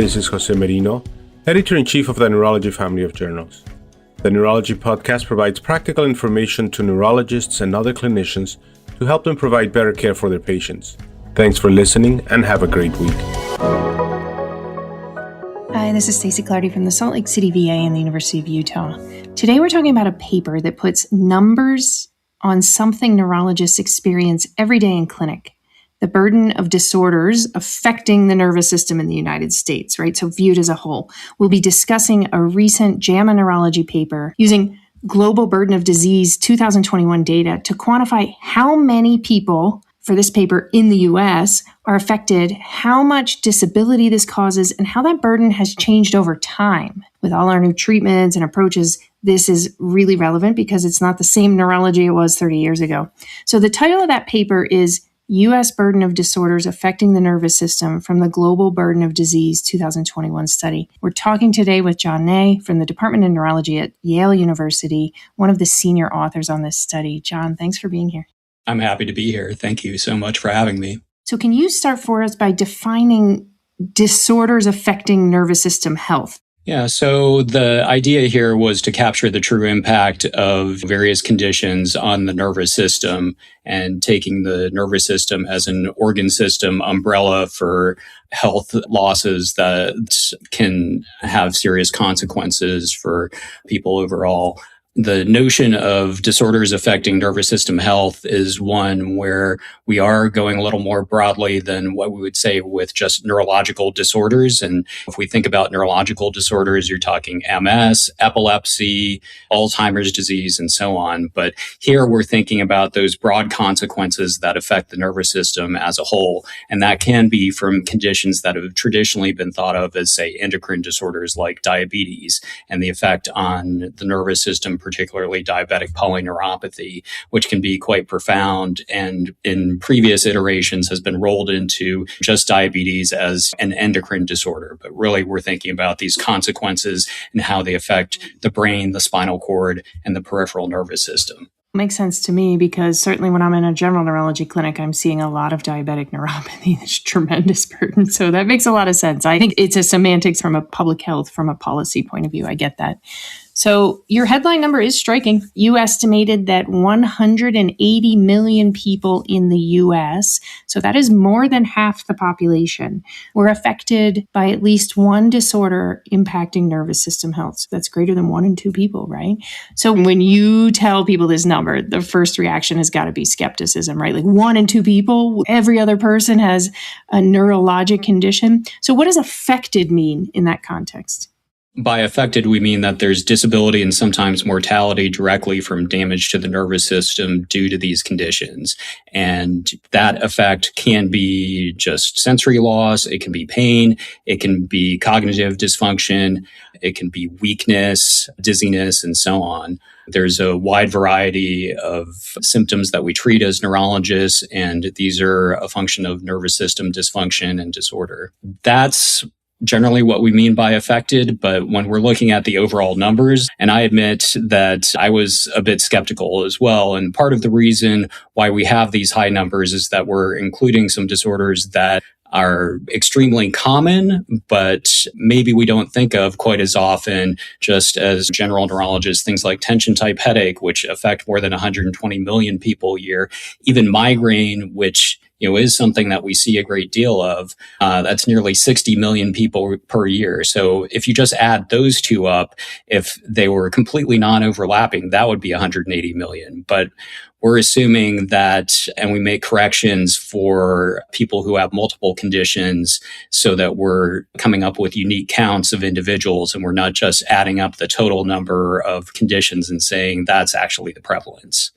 This is Jose Merino, Editor-in-Chief of the Neurology family of journals. The Neurology podcast provides practical information to neurologists and other clinicians to help them provide better care for their patients. Thanks for listening and have a great week. Hi, this is Stacey Clardy from the Salt Lake City VA and the University of Utah. Today we're talking about a paper that puts numbers on something neurologists experience every day in clinic. The burden of disorders affecting the nervous system in the United States, right? So viewed as a whole. We'll be discussing a recent JAMA Neurology paper using Global Burden of Disease 2021 data to quantify how many people for this paper in the US are affected, how much disability this causes, and how that burden has changed over time. With all our new treatments and approaches, this is really relevant because it's not the same neurology it was 30 years ago. So the title of that paper is U.S. Burden of Disorders Affecting the Nervous System from the Global Burden of Disease 2021 study. We're talking today with John Ney from the Department of Neurology at Yale University, one of the senior authors on this study. John, thanks for being here. I'm happy to be here. Thank you so much for having me. So can you start for us by defining disorders affecting nervous system health? Yeah, so the idea here was to capture the true impact of various conditions on the nervous system and taking the nervous system as an organ system umbrella for health losses that can have serious consequences for people overall. The notion of disorders affecting nervous system health is one where we are going a little more broadly than what we would say with just neurological disorders. And if we think about neurological disorders, you're talking MS, epilepsy, Alzheimer's disease, and so on. But here we're thinking about those broad consequences that affect the nervous system as a whole. And that can be from conditions that have traditionally been thought of as, say, endocrine disorders like diabetes and the effect on the nervous system, particularly diabetic polyneuropathy, which can be quite profound and in previous iterations has been rolled into just diabetes as an endocrine disorder. But really, we're thinking about these consequences and how they affect the brain, the spinal cord, and the peripheral nervous system. Makes sense to me because certainly when I'm in a general neurology clinic, I'm seeing a lot of diabetic neuropathy. That's a tremendous burden. So that makes a lot of sense. I think it's a semantics from a public health, from a policy point of view. I get that. So your headline number is striking. You estimated that 180 million people in the US, so that is more than half the population, were affected by at least one disorder impacting nervous system health. So that's greater than 1 in 2 people, right? So when you tell people this number, the first reaction has got to be skepticism, right? Like 1 in 2 people, every other person has a neurologic condition. So what does affected mean in that context? By affected, we mean that there's disability and sometimes mortality directly from damage to the nervous system due to these conditions. And that effect can be just sensory loss, it can be pain, it can be cognitive dysfunction, it can be weakness, dizziness, and so on. There's a wide variety of symptoms that we treat as neurologists, and these are a function of nervous system dysfunction and disorder. That's generally what we mean by affected, but when we're looking at the overall numbers, and I admit that I was a bit skeptical as well, and part of the reason why we have these high numbers is that we're including some disorders that are extremely common, but maybe we don't think of quite as often just as general neurologists, things like tension type headache, which affect more than 120 million people a year, even migraine, which is something that we see a great deal of. That's nearly 60 million people per year. So if you just add those two up, if they were completely non-overlapping, that would be 180 million. But we're assuming that, and we make corrections for people who have multiple conditions so that we're coming up with unique counts of individuals and we're not just adding up the total number of conditions and saying that's actually the prevalence.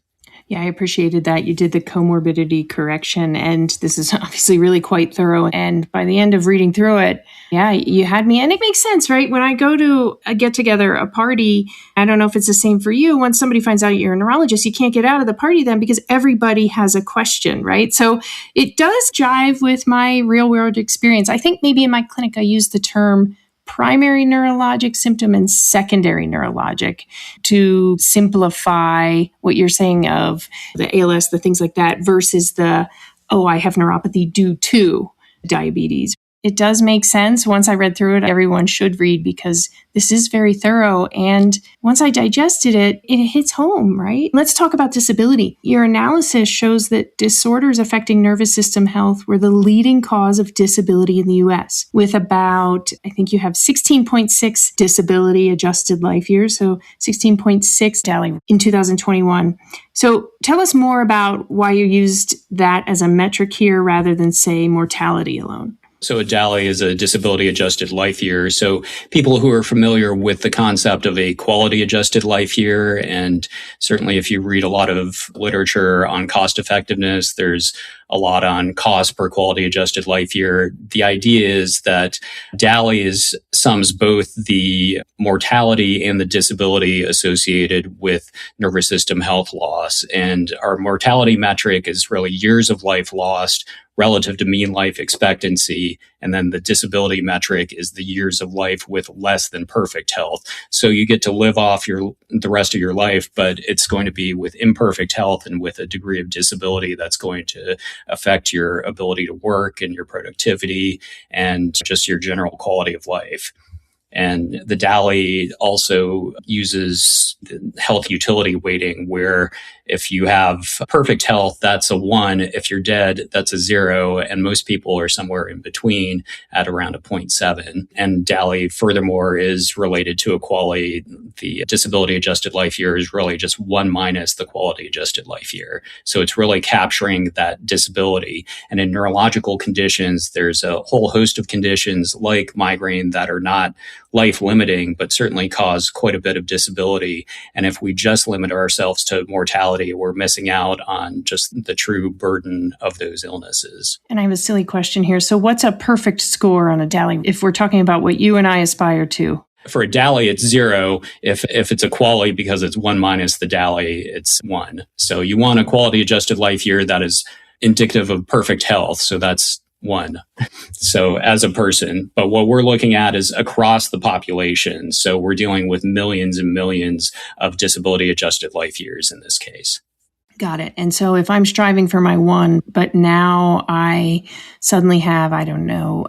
Yeah, I appreciated that. You did the comorbidity correction, and this is obviously really quite thorough. And by the end of reading through it, yeah, you had me. And it makes sense, right? When I go to a get-together, a party, I don't know if it's the same for you. Once somebody finds out you're a neurologist, you can't get out of the party then because everybody has a question, right? So it does jive with my real-world experience. I think maybe in my clinic, I use the term primary neurologic symptom and secondary neurologic to simplify what you're saying of the ALS, the things like that, versus the, I have neuropathy due to diabetes. it does make sense. Once I read through it, everyone should read because this is very thorough. And once I digested it, it hits home, right? Let's talk about disability. Your analysis shows that disorders affecting nervous system health were the leading cause of disability in the US, with about, I think you have 16.6 disability adjusted life years, so 16.6 DALY in 2021. So tell us more about why you used that as a metric here rather than, say, mortality alone. So a DALY is a disability adjusted life year. So people who are familiar with the concept of a quality adjusted life year, and certainly if you read a lot of literature on cost effectiveness, there's a lot on cost per quality adjusted life year. The idea is that DALY sums both the mortality and the disability associated with nervous system health loss. And our mortality metric is really years of life lost relative to mean life expectancy. And then the disability metric is the years of life with less than perfect health. So you get to live off the rest of your life, but it's going to be with imperfect health and with a degree of disability that's going to affect your ability to work and your productivity and just your general quality of life. And the DALY also uses the health utility weighting, where if you have perfect health, that's a 1. If you're dead, that's a 0. And most people are somewhere in between at around a 0.7. And DALY, furthermore, is related to equality. The disability adjusted life year is really just 1 minus the quality adjusted life year. So it's really capturing that disability. And in neurological conditions, there's a whole host of conditions like migraine that are not life limiting, but certainly cause quite a bit of disability. And if we just limit ourselves to mortality, we're missing out on just the true burden of those illnesses. And I have a silly question here. So what's a perfect score on a DALY if we're talking about what you and I aspire to? For a DALY, it's 0. If it's a quality, because it's 1 minus the DALY, it's 1. So you want a quality adjusted life year that is indicative of perfect health. So that's 1. So as a person, but what we're looking at is across the population. So we're dealing with millions and millions of disability adjusted life years in this case. Got it. And so if I'm striving for my 1, but now I suddenly have,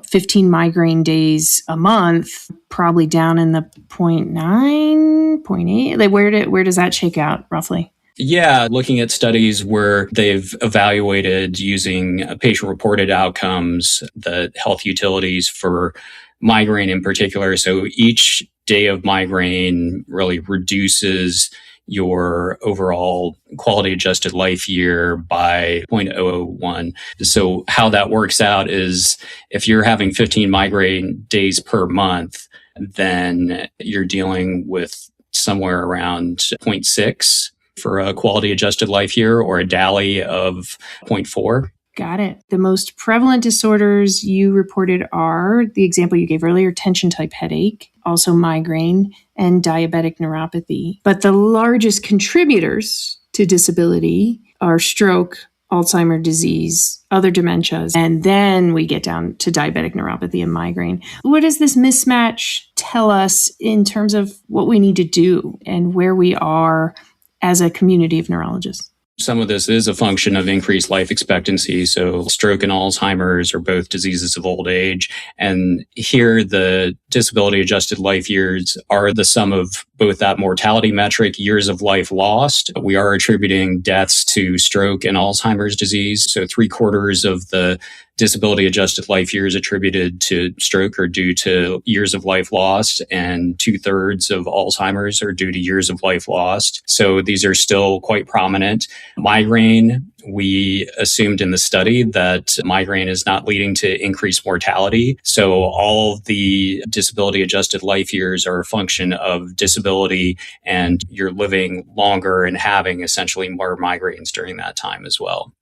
15 migraine days a month, probably down in the 0.9, 0.8, like where does that shake out roughly? Yeah, looking at studies where they've evaluated using patient-reported outcomes, the health utilities for migraine in particular. So each day of migraine really reduces your overall quality adjusted life year by 0.001. So how that works out is if you're having 15 migraine days per month, then you're dealing with somewhere around 0.6 for a quality adjusted life year, or a DALY of 0.4. Got it. The most prevalent disorders you reported are the example you gave earlier, tension type headache, also migraine, and diabetic neuropathy. But the largest contributors to disability are stroke, Alzheimer's disease, other dementias, and then we get down to diabetic neuropathy and migraine. What does this mismatch tell us in terms of what we need to do and where we are as a community of neurologists? Some of this is a function of increased life expectancy. So stroke and Alzheimer's are both diseases of old age. And here the disability adjusted life years are the sum of both that mortality metric, years of life lost. We are attributing deaths to stroke and Alzheimer's disease. So 3/4 of the disability adjusted life years attributed to stroke are due to years of life lost, and 2/3 of Alzheimer's are due to years of life lost. So these are still quite prominent. Migraine, we assumed in the study that migraine is not leading to increased mortality. So all of the disability adjusted life years are a function of disability, and you're living longer and having essentially more migraines during that time as well.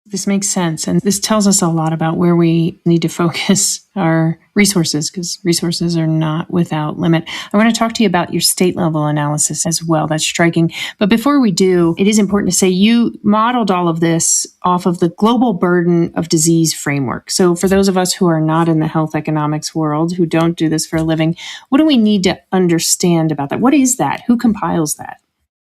This makes sense. And this tells us a lot about where we need to focus our resources, because resources are not without limit. I want to talk to you about your state level analysis as well. That's striking. But before we do, it is important to say you modeled all of this off of the global burden of disease framework. So for those of us who are not in the health economics world, who don't do this for a living, what do we need to understand about that? What is that? Who compiles that?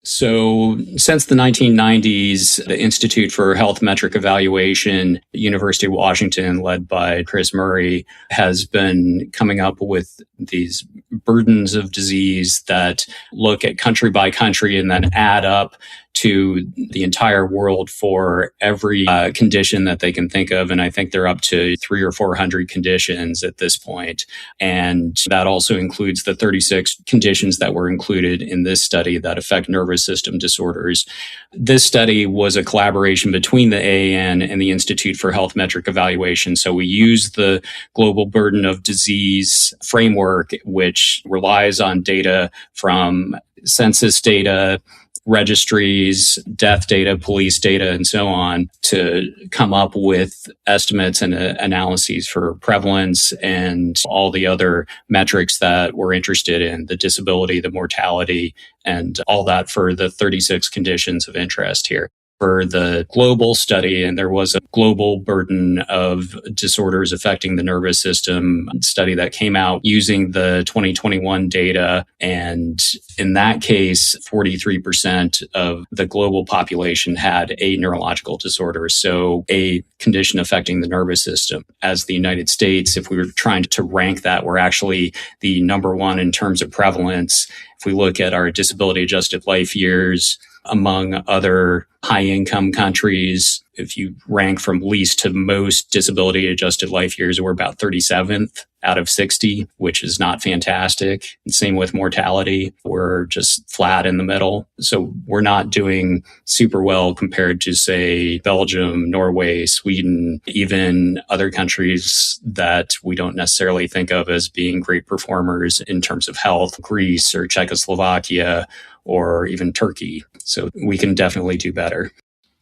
So since the 1990s, the Institute for Health Metric Evaluation, University of Washington, led by Chris Murray, has been coming up with these burdens of disease that look at country by country and then add up to the entire world for every condition that they can think of. And I think they're up to 300 or 400 conditions at this point. And that also includes the 36 conditions that were included in this study that affect nervous system disorders. This study was a collaboration between the AAN and the Institute for Health Metric Evaluation. So we used the global burden of disease framework, which relies on data from census data, registries, death data, police data, and so on to come up with estimates and analyses for prevalence and all the other metrics that we're interested in, the disability, the mortality, and all that for the 36 conditions of interest here. For the global study, and there was a global burden of disorders affecting the nervous system study that came out using the 2021 data. And in that case, 43% of the global population had a neurological disorder, so a condition affecting the nervous system. As the United States, if we were trying to rank that, we're actually the number one in terms of prevalence. If we look at our disability adjusted life years, among other high-income countries, if you rank from least to most disability-adjusted life years, we're about 37th out of 60, which is not fantastic. And same with mortality. We're just flat in the middle. So we're not doing super well compared to, say, Belgium, Norway, Sweden, even other countries that we don't necessarily think of as being great performers in terms of health, Greece or Czechoslovakia, or even Turkey. So we can definitely do better.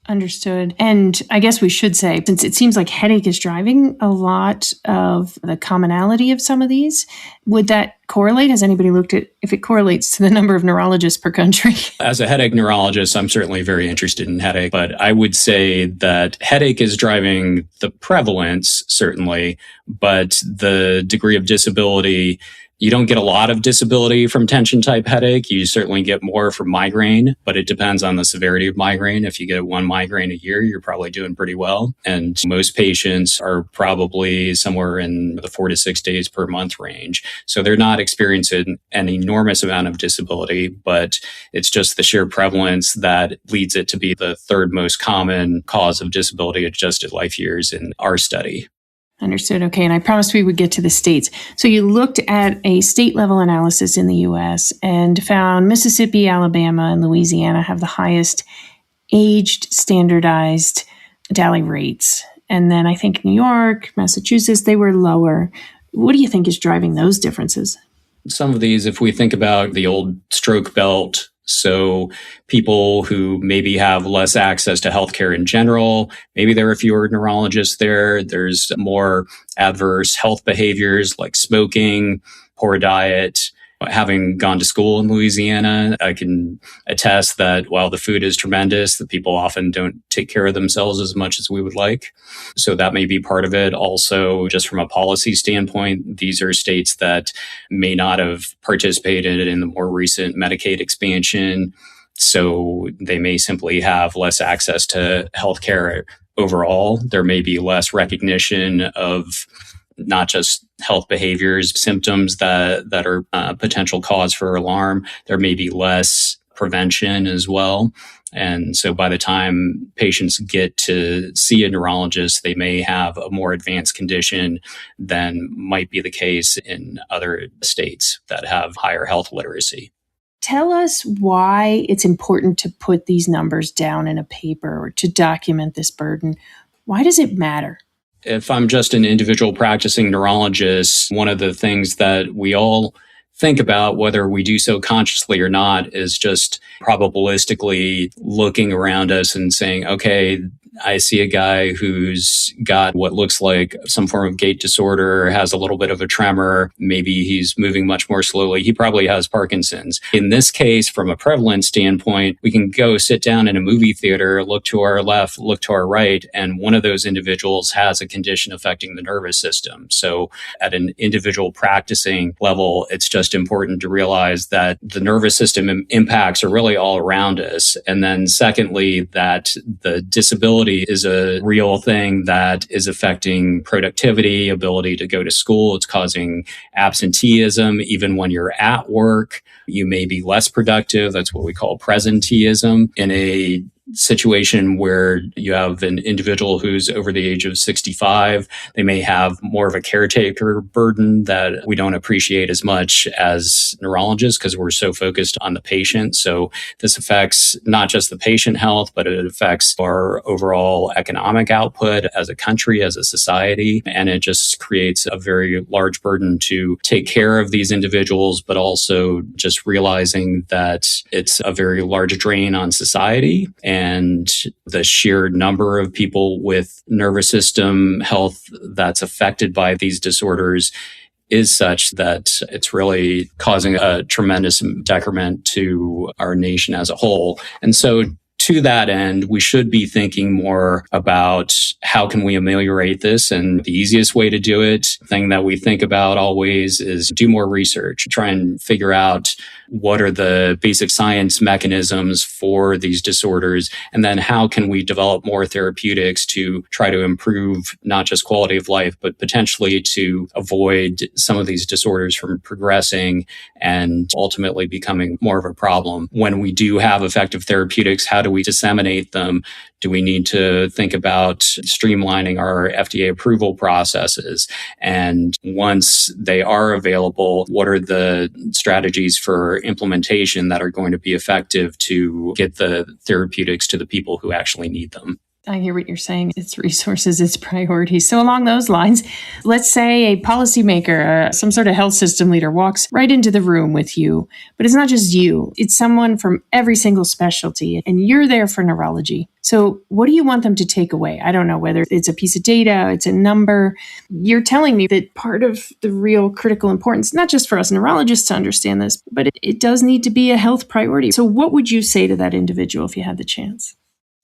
Understood. And I guess we should say, since it seems like headache is driving a lot of the commonality of some of these, would that correlate? Has anybody looked at if it correlates to the number of neurologists per country? As a headache neurologist, I'm certainly very interested in headache, but I would say that headache is driving the prevalence, certainly, but the degree of disability, you don't get a lot of disability from tension type headache. You certainly get more from migraine, but it depends on the severity of migraine. If you get one migraine a year, you're probably doing pretty well. And most patients are probably somewhere in the 4 to 6 days per month range. So they're not experiencing an enormous amount of disability, but it's just the sheer prevalence that leads it to be the third most common cause of disability adjusted life years in our study. Understood. Okay. And I promised we would get to the states. So you looked at a state level analysis in the U.S. and found Mississippi, Alabama, and Louisiana have the highest aged standardized DALY rates. And then I think New York, Massachusetts, they were lower. What do you think is driving those differences? Some of these, if we think about the old stroke belt, so people who maybe have less access to healthcare in general, maybe there are fewer neurologists there. There's more adverse health behaviors like smoking, poor diet. Having gone to school in Louisiana, I can attest that while the food is tremendous, the people often don't take care of themselves as much as we would like. So that may be part of it. Also, just from a policy standpoint, these are states that may not have participated in the more recent Medicaid expansion. So they may simply have less access to healthcare overall. There may be less recognition of not just health behaviors, symptoms that are potential cause for alarm. There may be less prevention as well. And so by the time patients get to see a neurologist, they may have a more advanced condition than might be the case in other states that have higher health literacy. Tell us why it's important to put these numbers down in a paper or to document this burden. Why does it matter? If I'm just an individual practicing neurologist, one of the things that we all think about, whether we do so consciously or not, is just probabilistically looking around us and saying, okay, I see a guy who's got what looks like some form of gait disorder, has a little bit of a tremor. Maybe he's moving much more slowly. He probably has Parkinson's. In this case, from a prevalence standpoint, we can go sit down in a movie theater, look to our left, look to our right, and one of those individuals has a condition affecting the nervous system. So at an individual practicing level, it's just important to realize that the nervous system impacts are really all around us. And then secondly, that the disability is a real thing that is affecting productivity, ability to go to school. It's causing absenteeism. Even when you're at work, you may be less productive. That's what we call presenteeism. In a situation where you have an individual who's over the age of 65, they may have more of a caretaker burden that we don't appreciate as much as neurologists because we're so focused on the patient. So this affects not just the patient health, but it affects our overall economic output as a country, as a society. And it just creates a very large burden to take care of these individuals, but also just realizing that it's a very large drain on society. And the sheer number of people with nervous system health that's affected by these disorders is such that it's really causing a tremendous decrement to our nation as a whole. And so to that end, we should be thinking more about how can we ameliorate this? And the easiest way to do it, thing that we think about always, is do more research, try and figure out what are the basic science mechanisms for these disorders, and then how can we develop more therapeutics to try to improve not just quality of life, but potentially to avoid some of these disorders from progressing and ultimately becoming more of a problem. When we do have effective therapeutics, how do we disseminate them? Do we need to think about streamlining our FDA approval processes? And once they are available, what are the strategies for implementation that are going to be effective to get the therapeutics to the people who actually need them? I hear what you're saying. It's resources, it's priorities. So along those lines, let's say a policymaker, some sort of health system leader walks right into the room with you, but it's not just you. It's someone from every single specialty, and you're there for neurology. So what do you want them to take away? I don't know whether it's a piece of data, it's a number. You're telling me that part of the real critical importance, not just for us neurologists to understand this, but it does need to be a health priority. So what would you say to that individual if you had the chance?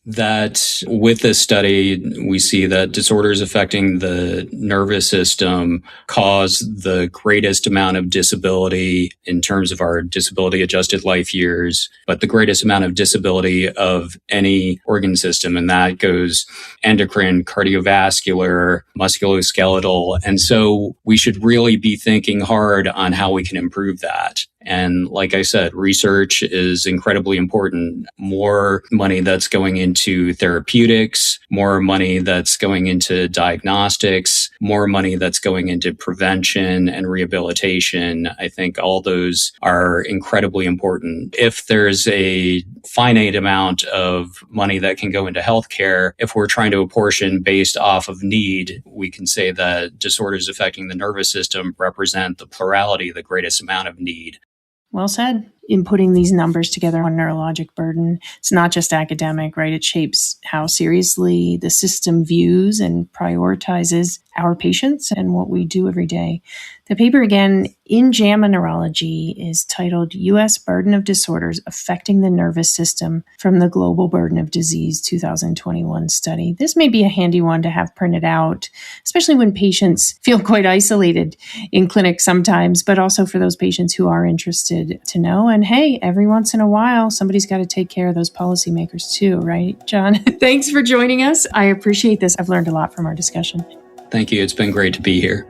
That with this study, we see that disorders affecting the nervous system cause the greatest amount of disability in terms of our disability adjusted life years, but the greatest amount of disability of any organ system. And that goes endocrine, cardiovascular, musculoskeletal. And so we should really be thinking hard on how we can improve that. And like I said, research is incredibly important. More money that's going into therapeutics, more money that's going into diagnostics, more money that's going into prevention and rehabilitation. I think all those are incredibly important. If there's a finite amount of money that can go into healthcare, if we're trying to apportion based off of need, we can say that disorders affecting the nervous system represent the plurality, the greatest amount of need. Well said. In putting these numbers together on neurologic burden, it's not just academic, right? It shapes how seriously the system views and prioritizes our patients and what we do every day. The paper, again, in JAMA Neurology, is titled U.S. Burden of Disorders Affecting the Nervous System from the Global Burden of Disease 2021 study. This may be a handy one to have printed out, especially when patients feel quite isolated in clinic sometimes, but also for those patients who are interested to know. And hey, every once in a while, somebody's got to take care of those policymakers too, right, John? Thanks for joining us. I appreciate this. I've learned a lot from our discussion. Thank you. It's been great to be here.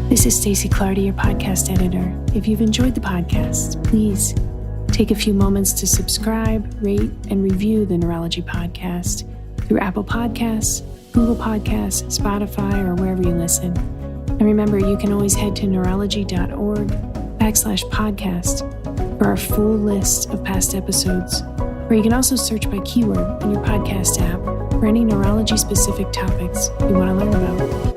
This is Stacey Clardy, your podcast editor. If you've enjoyed the podcast, please take a few moments to subscribe, rate, and review the Neurology podcast through Apple Podcasts, Google Podcasts, Spotify, or wherever you listen. And remember, you can always head to neurology.org/podcast for our full list of past episodes, or you can also search by keyword in your podcast app for any neurology-specific topics you want to learn about.